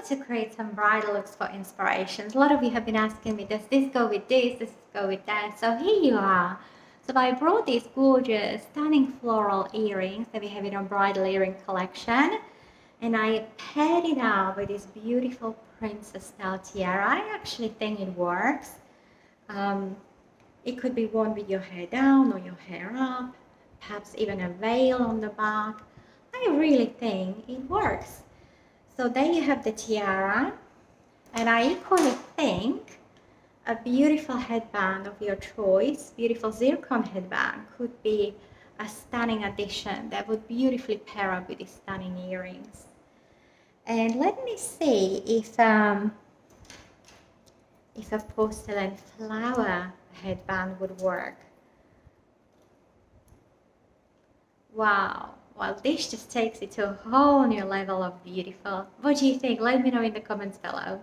wanted to create some bridal looks for inspirations. A lot of you have been asking me, does this go with this? Does this go with that? So here you are. So I brought these gorgeous, stunning floral earrings that we have in our bridal earring collection. And I paired it up with this beautiful princess style tiara. I actually think it works. It could be worn with your hair down or your hair up, perhaps even a veil on the back. I really think it works. So there you have the tiara, and I equally think a beautiful headband of your choice, beautiful zircon headband, could be a stunning addition that would beautifully pair up with these stunning earrings. And let me see if a porcelain flower headband would work. Wow, well, this just takes it to a whole new level of beautiful. What do you think? Let me know in the comments below.